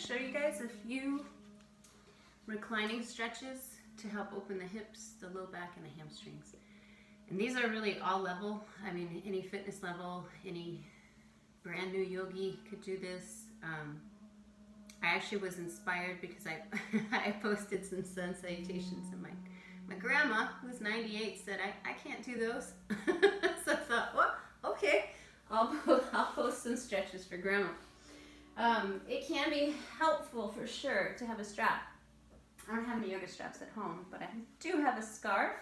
show you guys a few reclining stretches to help open the hips, the low back, and the hamstrings. And these are really all level. I mean, any fitness level, any brand new yogi could do this. I actually was inspired because I posted some sun salutations, and my grandma, who's 98, said, I can't do those. So I thought, well, okay, I'll post some stretches for grandma. It can be helpful for sure to have a strap. I don't have any yoga straps at home, but I do have a scarf.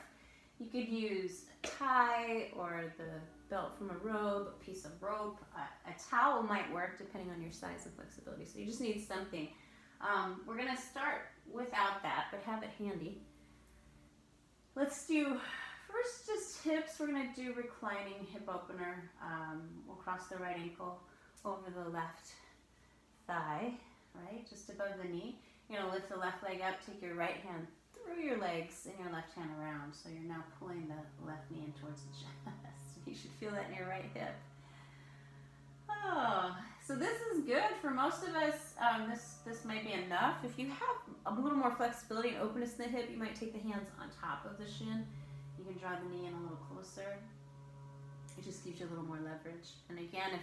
You could use a tie or the belt from a robe, a piece of rope. A towel might work depending on your size and flexibility. So you just need something. We're going to start without that, but have it handy. Let's do first just hips. We're going to do reclining hip opener. We'll cross the right ankle over the left thigh, right, just above the knee. You're going to lift the left leg up, take your right hand through your legs and your left hand around. So you're now pulling the left knee in towards the chest. You should feel that in your right hip. Oh, so this is good for most of us. This might be enough. If you have a little more flexibility and openness in the hip, you might take the hands on top of the shin. You can draw the knee in a little closer. It just gives you a little more leverage. And again,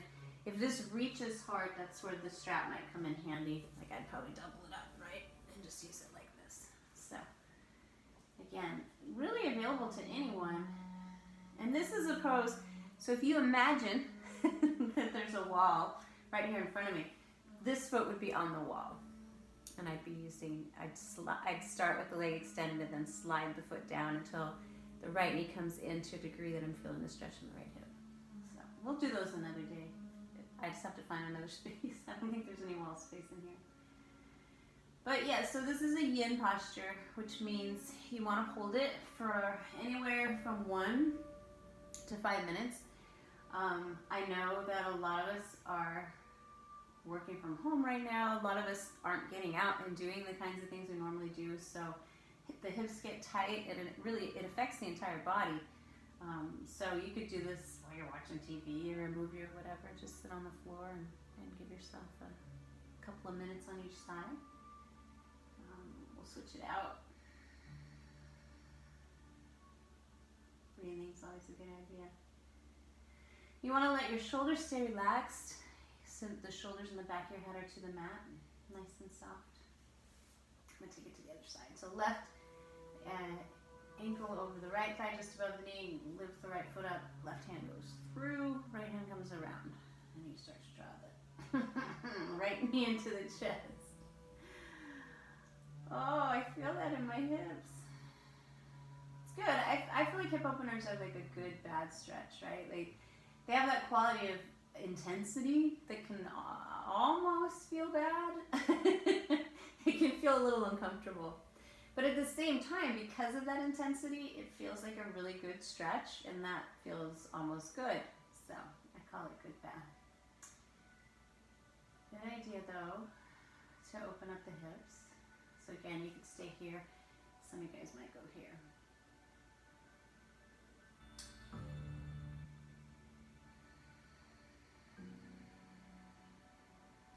if this reaches hard, that's where the strap might come in handy. Like I'd probably double it up, right? And just use it like this. So again, really available to anyone. And this is a pose, so if you imagine that there's a wall right here in front of me, this foot would be on the wall. And I'd be using, I'd start with the leg extended and then slide the foot down until the right knee comes in to a degree that I'm feeling the stretch in the right hip. So we'll do those another day. I just have to find another space. I don't think there's any wall space in here. But yeah, so this is a yin posture, which means you want to hold it for anywhere from 1 to 5 minutes. I know that a lot of us are working from home right now. A lot of us aren't getting out and doing the kinds of things we normally do. So the hips get tight and it affects the entire body. So you could do this while you're watching TV or a movie or whatever. Just sit on the floor and give yourself a couple of minutes on each side. We'll switch it out. Breathing's always a good idea. You want to let your shoulders stay relaxed, so the shoulders and the back of your head are to the mat, nice and soft. I'm going to take it to the other side. So left ankle over the right thigh, just above the knee, lift the right foot up, left hand goes through, right hand comes around, and you start to draw the right knee into the chest. Oh, I feel that in my hips. It's good. I feel like hip openers are like a good bad stretch, right? Like they have that quality of intensity that can almost feel bad. It can feel a little uncomfortable. But at the same time, because of that intensity, it feels like a really good stretch, and that feels almost good. So I call it good bad. Good idea though, to open up the hips. So again, you could stay here. Some of you guys might go here.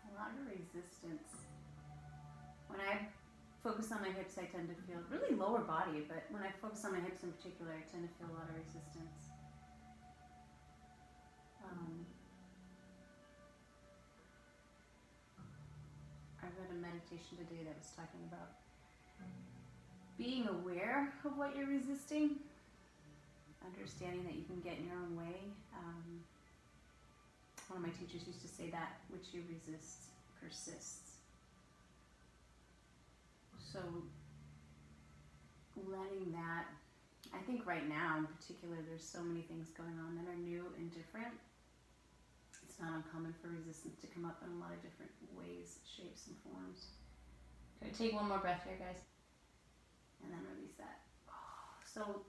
A lot of resistance. When I focus on my hips, I tend to feel really lower body, but when I focus on my hips in particular, I tend to feel a lot of resistance. I read a meditation today that was talking about being aware of what you're resisting, understanding that you can get in your own way. One of my teachers used to say that which you resist persists. So letting that, I think right now in particular, there's so many things going on that are new and different. It's not uncommon for resistance to come up in a lot of different ways, shapes, and forms. Okay, take one more breath here, guys. And then release that. So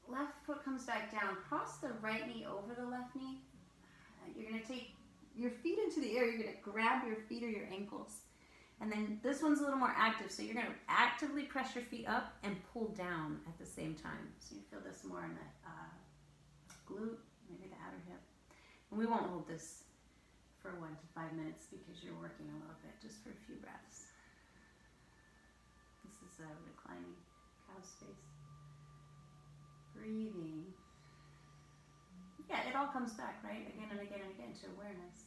left foot comes back down. Cross the right knee over the left knee. You're going to take your feet into the air. You're going to grab your feet or your ankles. And then this one's a little more active. So you're going to actively press your feet up and pull down at the same time. So you feel this more in the glute, maybe the outer hip. And we won't hold this for 1 to 5 minutes because you're working a little bit, just for a few breaths. This is a reclining cow space. Breathing. Yeah, it all comes back, right? Again and again and again to awareness.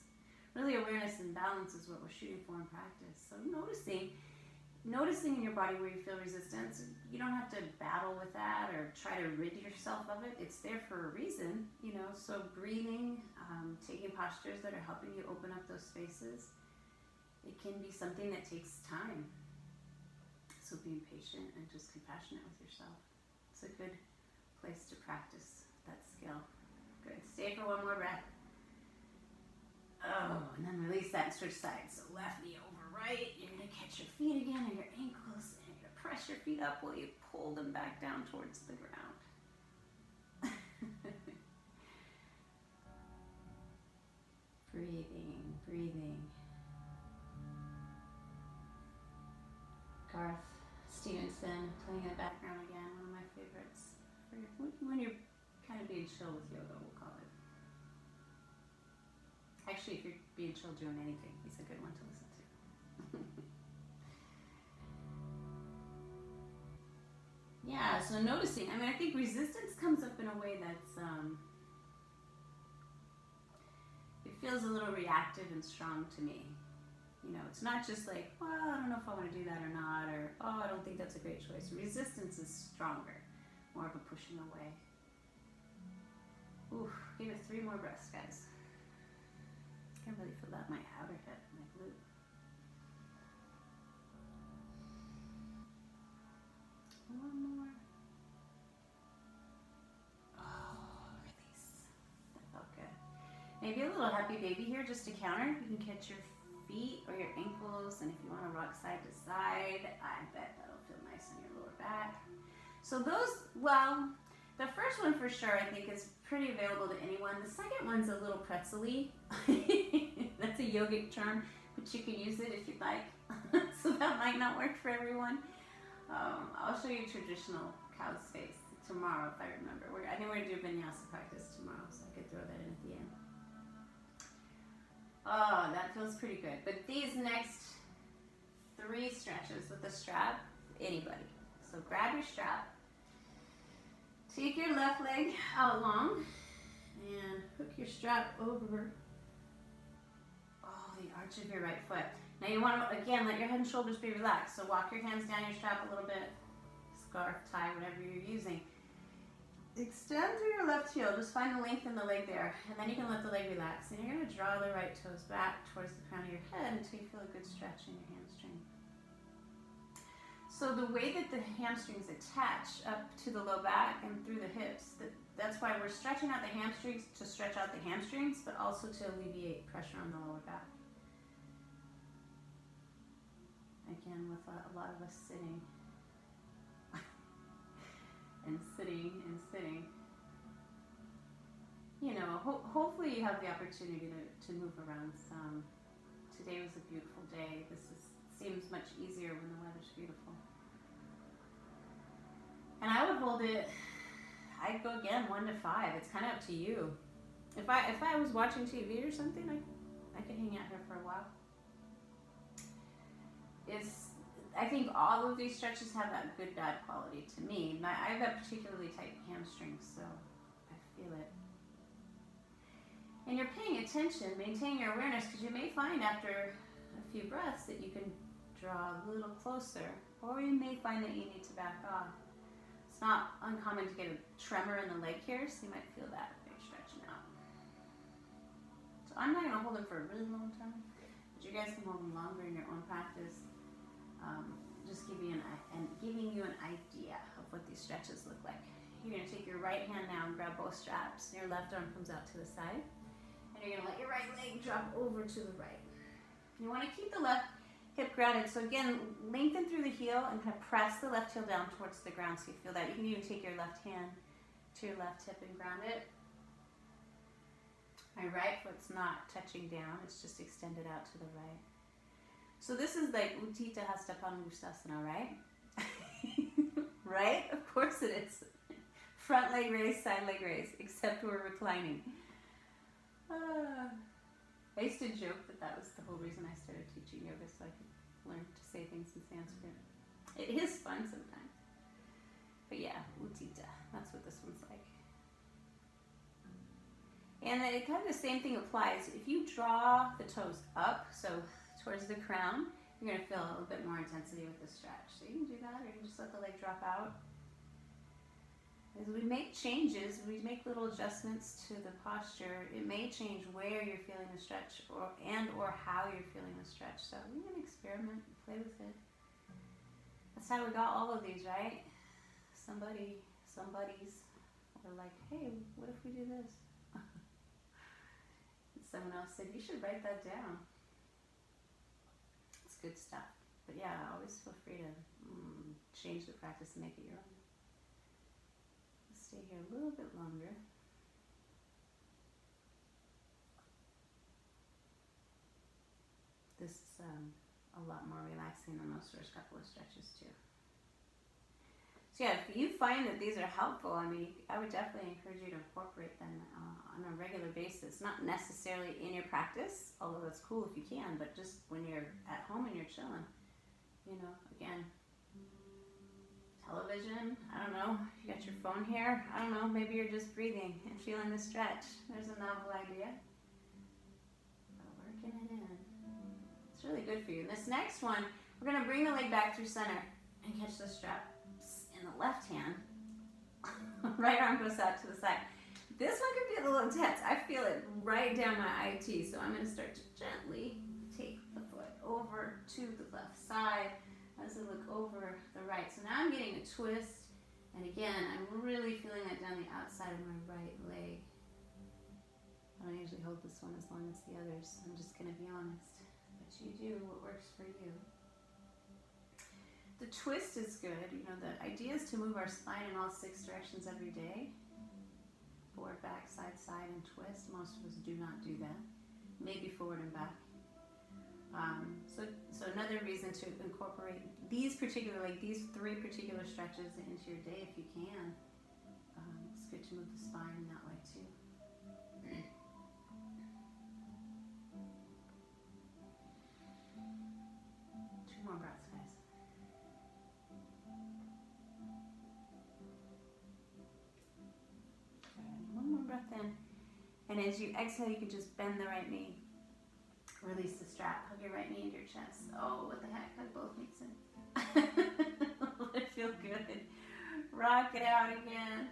Really, awareness and balance is what we're shooting for in practice. So noticing in your body where you feel resistance. You don't have to battle with that or try to rid yourself of it. It's there for a reason, you know. So breathing, taking postures that are helping you open up those spaces. It can be something that takes time. So being patient and just compassionate with yourself. It's a good place to practice that skill. Good. Stay for one more breath. Oh, and then release that and switch sides. So left knee over right. You're going to catch your feet again and your ankles. And you're going to press your feet up while you pull them back down towards the ground. Breathing, breathing. Garth Stevenson playing in the background again. One of my favorites. When you're kind of being chill with yoga, we'll call it. Actually, if you're being chill doing anything, he's a good one to listen to. Yeah, so noticing. I mean, I think resistance comes up in a way that's, it feels a little reactive and strong to me. You know, it's not just like, well, I don't know if I want to do that or not, or, oh, I don't think that's a great choice. Resistance is stronger, more of a pushing away. Ooh, give it 3 more breaths, guys. I can really feel that in my outer hip, my glute. One more. Oh, release. That felt good. Maybe a little happy baby here, just to counter. You can catch your feet or your ankles, and if you want to rock side to side, I bet that'll feel nice on your lower back. So those, well, the first one for sure I think is pretty available to anyone. The second one's a little pretzel-y. That's a yogic term, but you can use it if you'd like. So that might not work for everyone. I'll show you traditional cow space tomorrow if I remember. I think we're going to do vinyasa practice tomorrow, so I could throw that in at the end. Oh, that feels pretty good. But these next 3 stretches with the strap, anybody. So grab your strap. Take your left leg out long and hook your strap over the arch of your right foot. Now you want to, again, let your head and shoulders be relaxed. So walk your hands down your strap a little bit, scarf, tie, whatever you're using. Extend through your left heel. Just find the length in the leg there. And then you can let the leg relax. And you're going to draw the right toes back towards the crown of your head until you feel a good stretch in your hamstring. So the way that the hamstrings attach up to the low back and through the hips, that's why we're stretching out the hamstrings to stretch out the hamstrings, but also to alleviate pressure on the lower back. Again, with a lot of us sitting and sitting and sitting. You know, hopefully you have the opportunity to move around some. Today was a beautiful day. Seems much easier when the weather's beautiful. And I would hold it, I'd go again 1 to 5. It's kind of up to you. If I was watching TV or something, I could hang out here for a while. I think all of these stretches have that good bad quality to me. I have a particularly tight hamstring, so I feel it. And you're paying attention, maintaining your awareness, because you may find after a few breaths that you can draw a little closer, or you may find that you need to back off. It's not uncommon to get a tremor in the leg here, so you might feel that when you're stretching out. So I'm not going to hold them for a really long time, but you guys can hold them longer in your own practice. Just giving you an idea of what these stretches look like. You're going to take your right hand now and grab both straps. Your left arm comes out to the side, and you're going to let your right leg drop over to the right. You want to keep the left hip grounded. So again, lengthen through the heel and kind of press the left heel down towards the ground so you feel that. You can even take your left hand to your left hip and ground it. My right foot's not touching down, it's just extended out to the right. So this is like Utthita Hasta Padangusthasana, right? Right? Of course it is. Front leg raise, side leg raise, except we're reclining. I used to joke that that was the whole reason I started teaching yoga, so I could learn to say things in Sanskrit. It is fun sometimes. But yeah, Utthita, that's what this one's like. And then it kind of the same thing applies. If you draw the toes up, so towards the crown, you're going to feel a little bit more intensity with the stretch. So you can do that, or you can just let the leg drop out. As we make changes, we make little adjustments to the posture, it may change where you're feeling the stretch or how you're feeling the stretch. So we can experiment, play with it. That's how we got all of these, right? Somebody's were like, hey, what if we do this? And someone else said, you should write that down. It's good stuff. But yeah, always feel free to change the practice and make it your own. Stay here a little bit longer. This is a lot more relaxing than those first couple of stretches too. So yeah, if you find that these are helpful, I mean, I would definitely encourage you to incorporate them on a regular basis. Not necessarily in your practice, although that's cool if you can, but just when you're at home and you're chilling. You know, again, television, I don't know, you got your phone here, I don't know, maybe you're just breathing and feeling the stretch. There's a novel idea. But working it in. It's really good for you. And this next one, we're going to bring the leg back through center and catch the straps in the left hand. Right arm goes out to the side. This one could be a little intense. I feel it right down my IT, so I'm going to start to gently take the foot over to the left side as I look over the right. So now I'm getting a twist, and again, I'm really feeling that down the outside of my right leg. I don't usually hold this one as long as the others. I'm just going to be honest. But you do what works for you. The twist is good. You know, the idea is to move our spine in all 6 directions every day. Forward, back, side, side, and twist. Most of us do not do that. Maybe forward and back. So another reason to incorporate these 3 particular stretches into your day if you can. It's good to move the spine in that way too. 2 more breaths, guys. Good. 1 more breath in. And as you exhale, you can just bend the right knee. Release the strap. Hug your right knee into your chest. Oh, what the heck? Hug both knees in. Let it feel good. Rock it out again.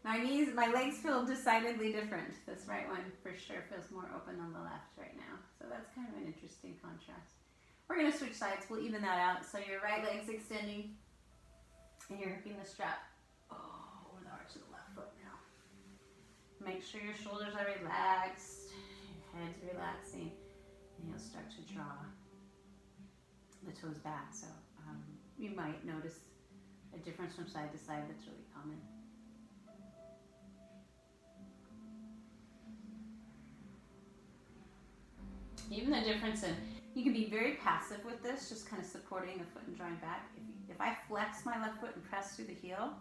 My legs feel decidedly different. This right one for sure feels more open than the left right now. So that's kind of an interesting contrast. We're going to switch sides. We'll even that out. So your right leg's extending and you're hooking the strap over the arch of the left foot now. Make sure your shoulders are relaxed. Your head's relaxing. And you'll start to draw the toes back. So you might notice a difference from side to side that's really common. Even the difference in, you can be very passive with this, just kind of supporting the foot and drawing back. If I flex my left foot and press through the heel,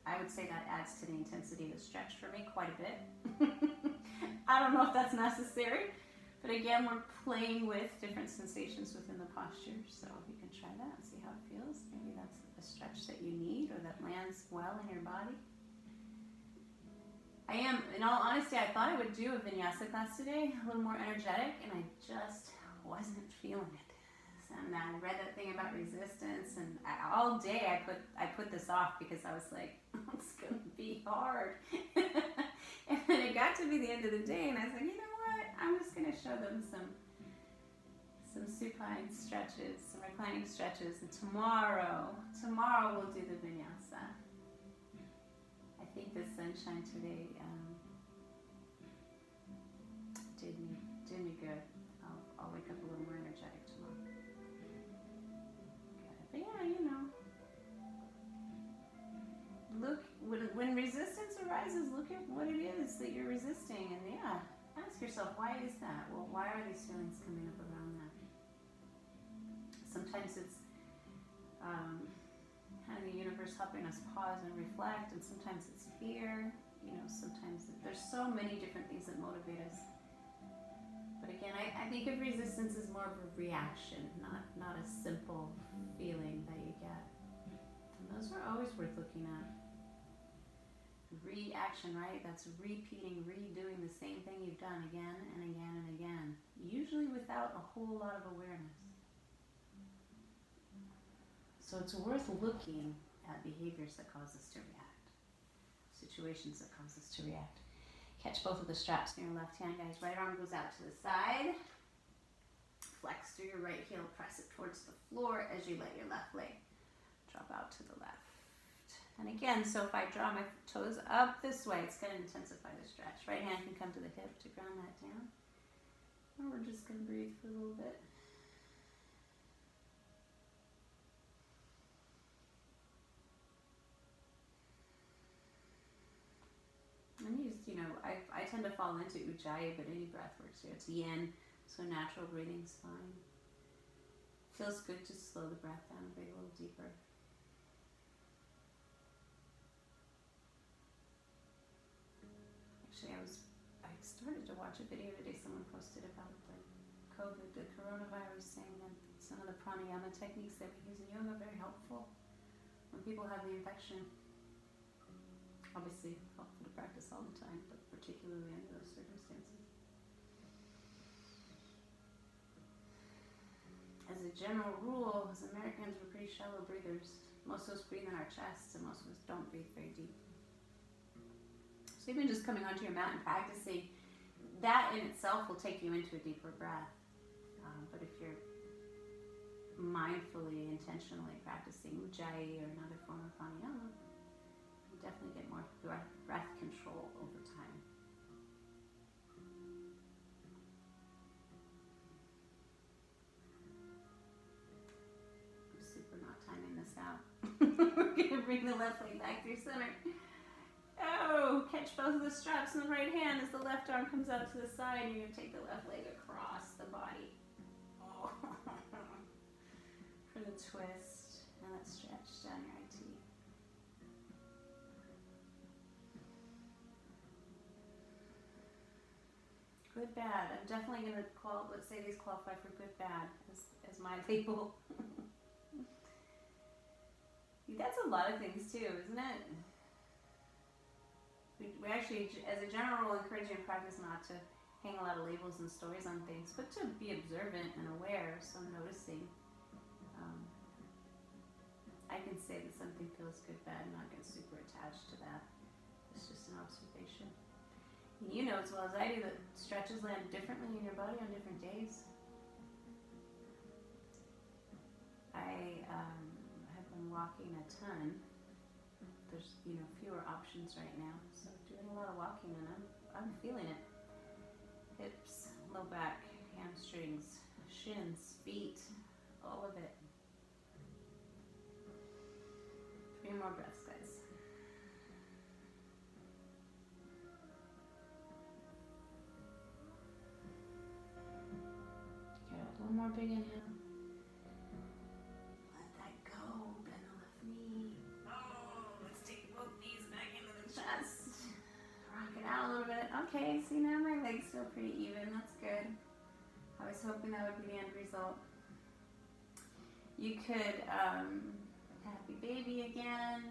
I would say that adds to the intensity of the stretch for me quite a bit. I don't know if that's necessary. But again, we're playing with different sensations within the posture, so you can try that and see how it feels. Maybe that's a stretch that you need or that lands well in your body. In all honesty, I thought I would do a vinyasa class today, a little more energetic, and I just wasn't feeling it. And I read that thing about resistance, and all day I put this off because I was like, it's going to be hard. And then it got to be the end of the day, and I said, you know what? I'm just going to show them some supine stretches, some reclining stretches, and tomorrow we'll do the vinyasa. I think the sunshine today did me good. I'll wake up a little more energetic tomorrow. Good. But yeah, you know, look when resistance arises. Look at what it is that you're resisting, and yeah. Ask yourself, why is that? Well, why are these feelings coming up around that? Sometimes it's kind of the universe helping us pause and reflect, and sometimes it's fear. You know, sometimes there's so many different things that motivate us. But again, I think of resistance as more of a reaction, not a simple feeling that you get. And those are always worth looking at. Reaction, right? That's repeating, redoing the same thing you've done again and again and again, usually without a whole lot of awareness. So it's worth looking at behaviors that cause us to react, situations that cause us to react. Catch both of the straps in your left hand, guys. Right arm goes out to the side. Flex through your right heel, press it towards the floor as you let your left leg drop out to the left. And again, so if I draw my toes up this way, it's going to intensify the stretch. Right hand can come to the hip to ground that down. And we're just going to breathe for a little bit. And I tend to fall into Ujjayi, but any breath works here. It's yin, so natural breathing's fine. Feels good to slow the breath down, breathe a little deeper. Actually, I started to watch a video today someone posted about the COVID, the coronavirus, saying that some of the pranayama techniques that we use in yoga are very helpful when people have the infection. Obviously, helpful to practice all the time, but particularly under those circumstances. As a general rule, as Americans, we're pretty shallow breathers. Most of us breathe in our chests, and most of us don't breathe very deep. So even just coming onto your mat and practicing, that in itself will take you into a deeper breath. But if you're mindfully, intentionally practicing Ujjayi or another form of pranayama, you definitely get more breath control over time. I'm super not timing this out. We're going to bring the left leg back through center. Oh, catch both of the straps in the right hand as the left arm comes out to the side. And you're going to take the left leg across the body. Oh. For the twist and that stretch down your IT. Good, bad. I'm definitely going to let's say these qualify for good, bad as my label. That's a lot of things too, isn't it? We actually, as a general rule, encourage you in practice not to hang a lot of labels and stories on things, but to be observant and aware, so noticing. I can say that something feels good, bad, and not get super attached to that. It's just an observation. And you know as well as I do that stretches land differently in your body on different days. I have been walking a ton. There's fewer options right now, so doing a lot of walking, and I'm feeling it. Hips, low back, hamstrings, shins, feet, all of it. 3 more breaths, guys. Good. One more big inhale. Let that go. Bend the left knee. Oh, let's take both knees back into the chest. Rock it out a little bit. Okay, see now my legs feel pretty even. That's good. I was hoping that would be the end result. You could happy baby again.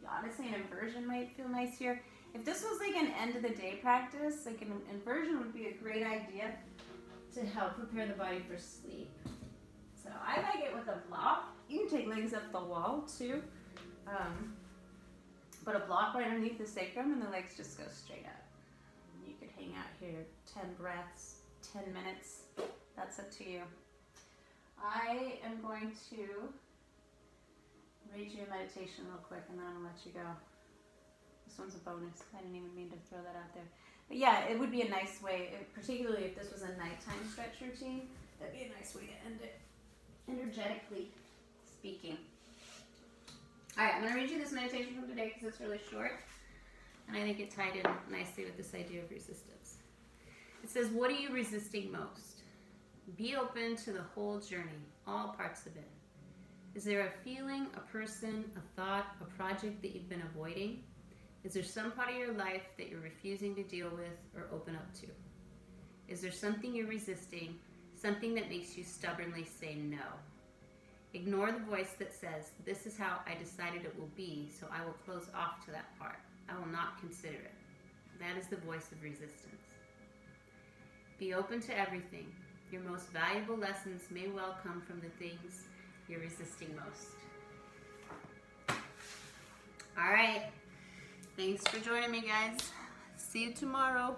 Honestly, an inversion might feel nice here. If this was like an end of the day practice, like an inversion would be a great idea to help prepare the body for sleep. So I like it with a block. You can take legs up the wall too. But a block right underneath the sacrum and the legs just go straight up. You could hang out here 10 breaths, 10 minutes. That's up to you. I am going to read you a meditation real quick and then I'll let you go. This one's a bonus. I didn't even mean to throw that out there. But yeah, it would be a nice way, particularly if this was a nighttime stretch routine, that'd be a nice way to end it, energetically speaking. Alright, I'm going to read you this meditation from today because it's really short. And I think it tied in nicely with this idea of resistance. It says, what are you resisting most? Be open to the whole journey, all parts of it. Is there a feeling, a person, a thought, a project that you've been avoiding? Is there some part of your life that you're refusing to deal with or open up to? Is there something you're resisting, something that makes you stubbornly say no? Ignore the voice that says, this is how I decided it will be, so I will close off to that part. I will not consider it. That is the voice of resistance. Be open to everything. Your most valuable lessons may well come from the things you're resisting most. All right. Thanks for joining me, guys. See you tomorrow.